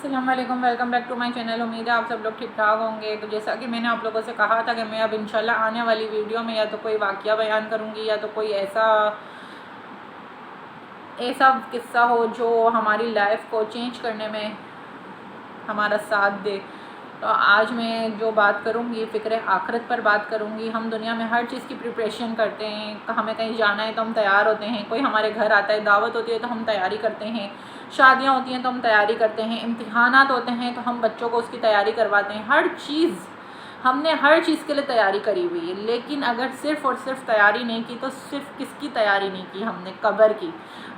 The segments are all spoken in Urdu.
السلام علیکم، welcome back to my channel. امید ہے آپ سب لوگ ٹھیک ٹھاک ہوں گے۔ تو جیسا کہ میں نے آپ لوگوں سے کہا تھا کہ میں اب انشاءاللہ آنے والی ویڈیو میں یا تو کوئی واقعہ بیان کروں گی یا تو کوئی ایسا قصہ ہو جو ہماری لائف کو چینج کرنے میں ہمارا ساتھ دے۔ تو آج میں جو بات کروں گی فکر آخرت پر بات کروں گی۔ ہم دنیا میں ہر چیز کی پریپریشن کرتے ہیں، ہمیں کہیں جانا ہے تو ہم تیار ہوتے ہیں، کوئی ہمارے گھر آتا ہے، دعوت ہوتی ہے تو ہم تیاری کرتے ہیں، شادیاں ہوتی ہیں تو ہم تیاری کرتے ہیں، امتحانات ہوتے ہیں تو ہم بچوں کو اس کی تیاری کرواتے ہیں۔ ہم نے ہر چیز کے لیے تیاری کری ہوئی ہے، لیکن اگر صرف اور صرف تیاری نہیں کی تو صرف کس کی تیاری نہیں کی؟ ہم نے قبر کی،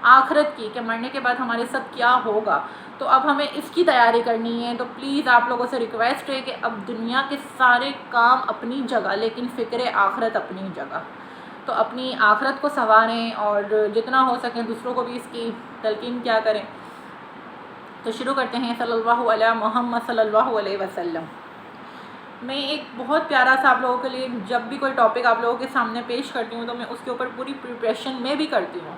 آخرت کی، کہ مرنے کے بعد ہمارے ساتھ کیا ہوگا۔ تو اب ہمیں اس کی تیاری کرنی ہے۔ تو پلیز آپ لوگوں سے ریکویسٹ ہے کہ اب دنیا کے سارے کام اپنی جگہ لیکن فکر آخرت اپنی جگہ، تو اپنی آخرت کو سنواریں اور جتنا ہو سکے دوسروں کو بھی اس کی تلقین کیا کریں۔ تو شروع کرتے ہیں۔ صلی اللہ علیہ محمد صلی اللہ علیہ وسلم۔ میں ایک بہت پیارا سا آپ لوگوں کے لیے جب بھی کوئی ٹاپک آپ لوگوں کے سامنے پیش کرتی ہوں تو میں اس کے اوپر پوری پریپریشن میں بھی کرتی ہوں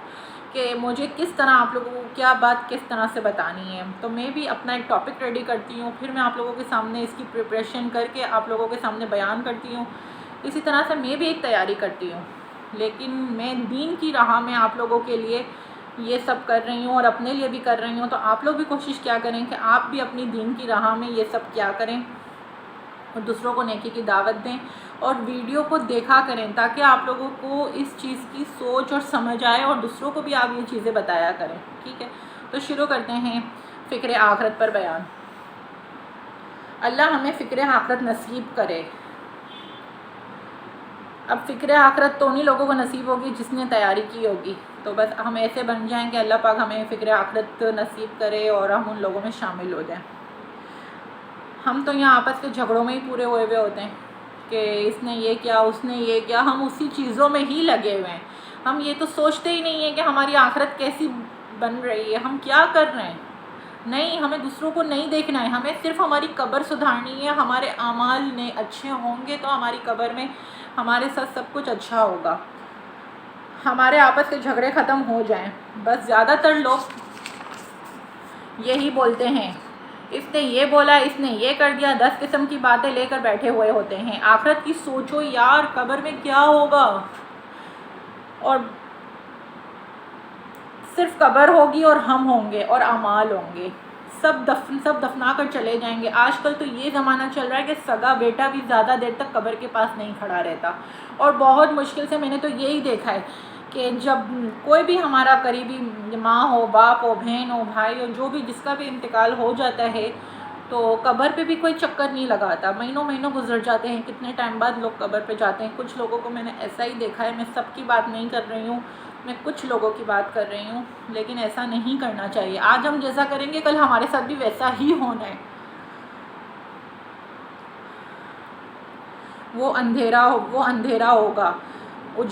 کہ مجھے کس طرح آپ لوگوں کو کیا بات کس طرح سے بتانی ہے۔ تو میں بھی اپنا ایک ٹاپک ریڈی کرتی ہوں، پھر میں آپ لوگوں کے سامنے اس کی پریپریشن کر کے آپ لوگوں کے سامنے بیان کرتی ہوں۔ اسی طرح سے میں بھی ایک تیاری کرتی ہوں، لیکن میں دین کی راہ میں آپ لوگوں کے لیے یہ سب کر رہی ہوں اور اپنے لیے بھی کر رہی ہوں۔ تو آپ لوگ بھی کوشش کیا کریں کہ آپ بھی اپنی دین کی راہ میں یہ سب کیا کریں اور دوسروں کو نیکی کی دعوت دیں اور ویڈیو کو دیکھا کریں تاکہ آپ لوگوں کو اس چیز کی سوچ اور سمجھ آئے اور دوسروں کو بھی آپ یہ چیزیں بتایا کریں، ٹھیک ہے۔ تو شروع کرتے ہیں فکر آخرت پر بیان۔ اللہ ہمیں فکر آخرت نصیب کرے۔ اب فکر آخرت تو انہیں لوگوں کو نصیب ہوگی جس نے تیاری کی ہوگی۔ تو بس ہم ایسے بن جائیں کہ اللہ پاک ہمیں فکر آخرت نصیب کرے اور ہم ان لوگوں میں شامل ہو جائیں۔ ہم تو یہاں آپس کے جھگڑوں میں ہی پورے ہوئے ہوتے ہیں کہ اس نے یہ کیا، اس نے یہ کیا، ہم اسی چیزوں میں ہی لگے ہوئے ہیں۔ ہم یہ تو سوچتے ہی نہیں ہیں کہ ہماری آخرت کیسی بن رہی ہے، ہم کیا کر رہے ہیں۔ نہیں، ہمیں دوسروں کو نہیں دیکھنا ہے، ہمیں صرف ہماری قبر سدھارنی ہے۔ ہمارے اعمال نے اچھے ہوں گے تو ہماری قبر میں ہمارے ساتھ سب کچھ اچھا ہوگا، ہمارے آپس کے جھگڑے ختم ہو جائیں۔ بس زیادہ تر لوگ یہی بولتے ہیں، اس نے یہ بولا، اس نے یہ کر دیا، 10 قسم کی باتیں لے کر بیٹھے ہوئے ہوتے ہیں۔ آخرت کی سوچو یار، قبر میں کیا ہوگا، اور صرف قبر ہوگی اور ہم ہوں گے اور اعمال ہوں گے، سب دفنا کر چلے جائیں گے۔ آج کل تو یہ زمانہ چل رہا ہے کہ سگا بیٹا بھی زیادہ دیر تک قبر کے پاس نہیں کھڑا رہتا، اور بہت مشکل سے میں نے تو یہی دیکھا ہے کہ جب کوئی بھی ہمارا قریبی ماں ہو، باپ ہو، بہن ہو، بھائی ہو، جو بھی جس کا بھی انتقال ہو جاتا ہے تو قبر پہ بھی کوئی چکر نہیں لگاتا، مہینوں گزر جاتے ہیں، کتنے ٹائم بعد لوگ قبر پہ جاتے ہیں۔ کچھ لوگوں کو میں نے ایسا ہی دیکھا ہے، میں سب کی بات نہیں کر رہی ہوں، میں کچھ لوگوں کی بات کر رہی ہوں، لیکن ایسا نہیں کرنا چاہیے۔ آج ہم جیسا کریں گے کل ہمارے ساتھ بھی ویسا ہی ہونا ہے۔ وہ اندھیرا ہوگا،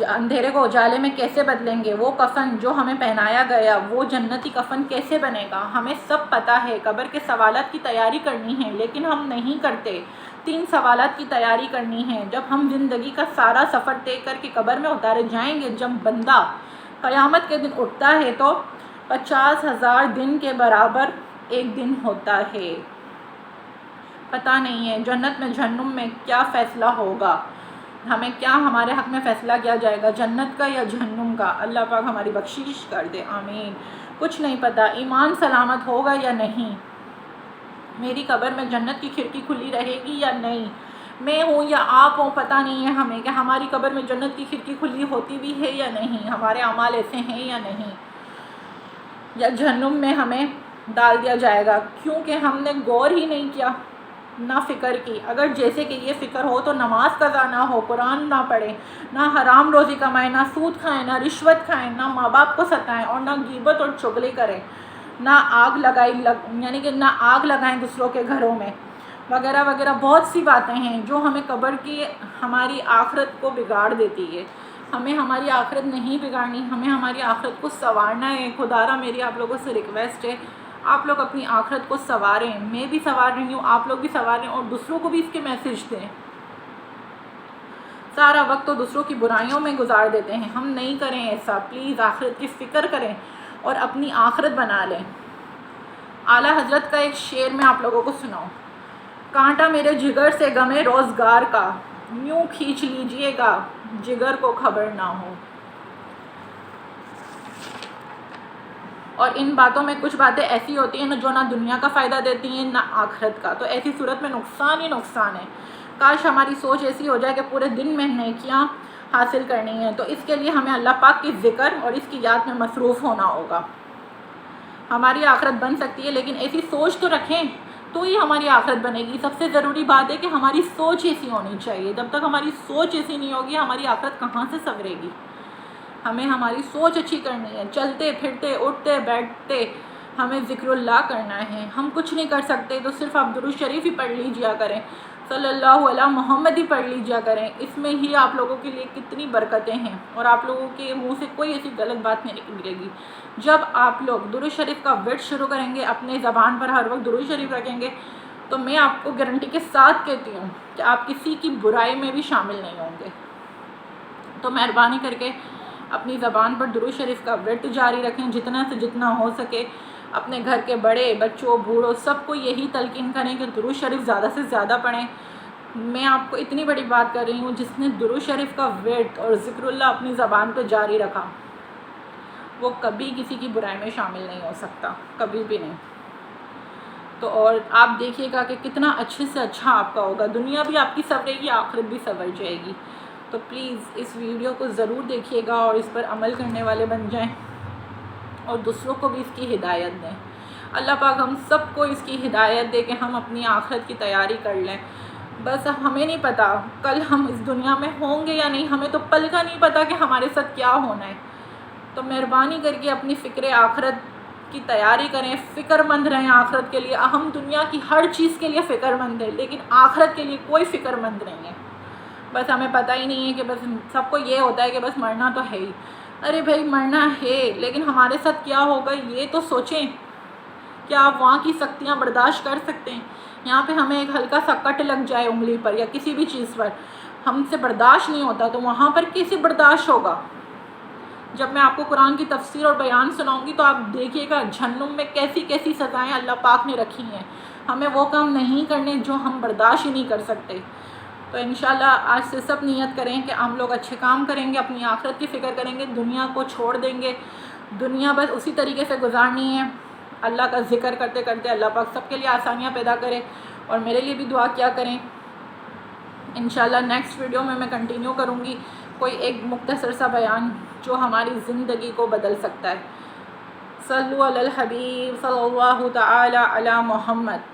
اندھیرے کو اجالے میں کیسے بدلیں گے؟ وہ کفن جو ہمیں پہنایا گیا وہ جنتی کفن کیسے بنے گا؟ ہمیں سب پتہ ہے۔ قبر کے سوالات کی تیاری کرنی ہے لیکن ہم نہیں کرتے۔ 3 سوالات کی تیاری کرنی ہے۔ جب ہم زندگی کا سارا سفر طے کر کے قبر میں اتارے جائیں گے، جب بندہ قیامت کے دن اٹھتا ہے تو 50,000 دن کے برابر ایک دن ہوتا ہے۔ پتہ نہیں ہے جنت میں جہنم میں کیا فیصلہ ہوگا، ہمیں کیا ہمارے حق میں فیصلہ کیا جائے گا، جنت کا یا جہنم کا؟ اللہ پاک ہماری بخشش کر دے، آمین۔ کچھ نہیں پتہ ایمان سلامت ہوگا یا نہیں، میری قبر میں جنت کی کھڑکی کھلی رہے گی یا نہیں، میں ہوں یا آپ ہوں، پتہ نہیں ہے ہمیں کہ ہماری قبر میں جنت کی کھڑکی کھلی ہوتی بھی ہے یا نہیں، ہمارے اعمال ایسے ہیں یا نہیں، یا جہنم میں ہمیں ڈال دیا جائے گا کیونکہ ہم نے غور ہی نہیں کیا، نہ فکر کی۔ اگر جیسے کہ یہ فکر ہو تو نماز قضا نہ ہو، قرآن نہ پڑھیں، نہ حرام روزی کمائیں، نہ سود کھائیں، نہ رشوت کھائیں، نہ ماں باپ کو ستائیں اور نہ غیبت اور چغلی کریں، نہ آگ لگائیں دوسروں کے گھروں میں، وغیرہ وغیرہ بہت سی باتیں ہیں جو ہمیں قبر کی ہماری آخرت کو بگاڑ دیتی ہے۔ ہمیں ہماری آخرت نہیں بگاڑنی، ہمیں ہماری آخرت کو سنوارنا ہے۔ خدا را میری آپ لوگوں سے ریکویسٹ ہے، آپ لوگ اپنی آخرت کو سنواریں، میں بھی سنوار رہی ہوں، آپ لوگ بھی سنواریں اور دوسروں کو بھی اس کے میسج دیں۔ سارا وقت تو دوسروں کی برائیوں میں گزار دیتے ہیں، ہم نہیں کریں ایسا، پلیز آخرت کی فکر کریں اور اپنی آخرت بنا لیں۔ اعلیٰ حضرت کا ایک شعر میں آپ لوگوں کو سناؤں. کانٹا میرے جگر سے غمِ روزگار کا، یوں کھینچ لیجئے گا جگر کو خبر نہ ہو. اور ان باتوں میں کچھ باتیں ایسی ہوتی ہیں جو نہ دنیا کا فائدہ دیتی ہیں نہ آخرت کا، تو ایسی صورت میں نقصان ہی نقصان ہے. کاش ہماری سوچ ایسی ہو جائے کہ پورے دن میں نیکیاں حاصل کرنی ہیں، تو اس کے لیے ہمیں اللہ پاک کی ذکر اور اس کی یاد میں مصروف ہونا ہوگا. ہماری آخرت بن سکتی ہے، لیکن ایسی سوچ تو رکھیں تو ہی ہماری آخرت بنے گی. سب سے ضروری بات ہے کہ ہماری سوچ ایسی ہونی چاہیے. جب تک ہماری سوچ ایسی نہیں ہوگی ہماری آخرت کہاں سے سنورے گی. ہمیں ہماری سوچ اچھی کرنی ہے. چلتے پھرتے اٹھتے بیٹھتے ہمیں ذکر اللہ کرنا ہے. ہم کچھ نہیں کر سکتے تو صرف آپ درود شریف ہی پڑھ لیجیا کریں، صلی اللہ علیہ محمد ہی پڑھ لیجیا کریں. اس میں ہی آپ لوگوں کے لیے کتنی برکتیں ہیں، اور آپ لوگوں کے منہ سے کوئی ایسی غلط بات نہیں نکلے گی. جب آپ لوگ درود شریف کا ورد شروع کریں گے، اپنے زبان پر ہر وقت درود شریف رکھیں گے، تو میں آپ کو گارنٹی کے ساتھ کہتی ہوں کہ آپ کسی کی برائی میں بھی شامل نہیں ہوں گے. تو مہربانی کر کے اپنی زبان پر درود شریف کا ورد جاری رکھیں. جتنا سے جتنا ہو سکے اپنے گھر کے بڑے بچوں بوڑھوں سب کو یہی تلقین کریں کہ درود شریف زیادہ سے زیادہ پڑھیں. میں آپ کو اتنی بڑی بات کر رہی ہوں، جس نے درود شریف کا ورد اور ذکر اللہ اپنی زبان پہ جاری رکھا وہ کبھی کسی کی برائی میں شامل نہیں ہو سکتا، کبھی بھی نہیں. تو اور آپ دیکھیے گا کہ کتنا اچھے سے اچھا آپ کا ہوگا. دنیا بھی آپ کی سنورے گی، آخرت بھی سنور جائے گی. تو پلیز اس ویڈیو کو ضرور دیکھیے گا اور اس پر عمل کرنے والے بن جائیں، اور دوسروں کو بھی اس کی ہدایت دیں. اللہ پاک ہم سب کو اس کی ہدایت دے کہ ہم اپنی آخرت کی تیاری کر لیں. بس ہمیں نہیں پتہ کل ہم اس دنیا میں ہوں گے یا نہیں، ہمیں تو پل کا نہیں پتہ کہ ہمارے ساتھ کیا ہونا ہے. تو مہربانی کر کے اپنی فکر آخرت کی تیاری کریں، فکر مند رہیں آخرت کے لیے. ہم دنیا کی ہر چیز کے لیے فکر مند ہیں، لیکن آخرت کے لیے کوئی فکر مند نہیں ہے. بس ہمیں پتہ ہی نہیں ہے کہ بس سب کو یہ ہوتا ہے کہ بس مرنا تو ہے ہی. ارے بھائی مرنا ہے، لیکن ہمارے ساتھ کیا ہوگا یہ تو سوچیں. کیا آپ وہاں کی سختیاں برداشت کر سکتے ہیں؟ یہاں پہ ہمیں ایک ہلکا سا کٹ لگ جائے انگلی پر یا کسی بھی چیز پر، ہم سے برداشت نہیں ہوتا، تو وہاں پر کیسے برداشت ہوگا؟ جب میں آپ کو قرآن کی تفسیر اور بیان سناؤں گی تو آپ دیکھیے گا جہنم میں کیسی کیسی سزائیں اللہ پاک نے رکھی ہیں. ہمیں وہ کام نہیں کرنے جو ہم برداشت ہی نہیں کر سکتے. تو انشاءاللہ آج سے سب نیت کریں کہ ہم لوگ اچھے کام کریں گے، اپنی آخرت کی فکر کریں گے، دنیا کو چھوڑ دیں گے. دنیا بس اسی طریقے سے گزارنی ہے. اللہ کا ذکر کرتے کرتے اللہ پاک سب کے لیے آسانیاں پیدا کرے، اور میرے لیے بھی دعا کیا کریں. انشاءاللہ نیکسٹ ویڈیو میں کنٹینیو کروں گی کوئی ایک مختصر سا بیان جو ہماری زندگی کو بدل سکتا ہے. صلو علی الحبیب صلی اللہ تعالی علی محمد.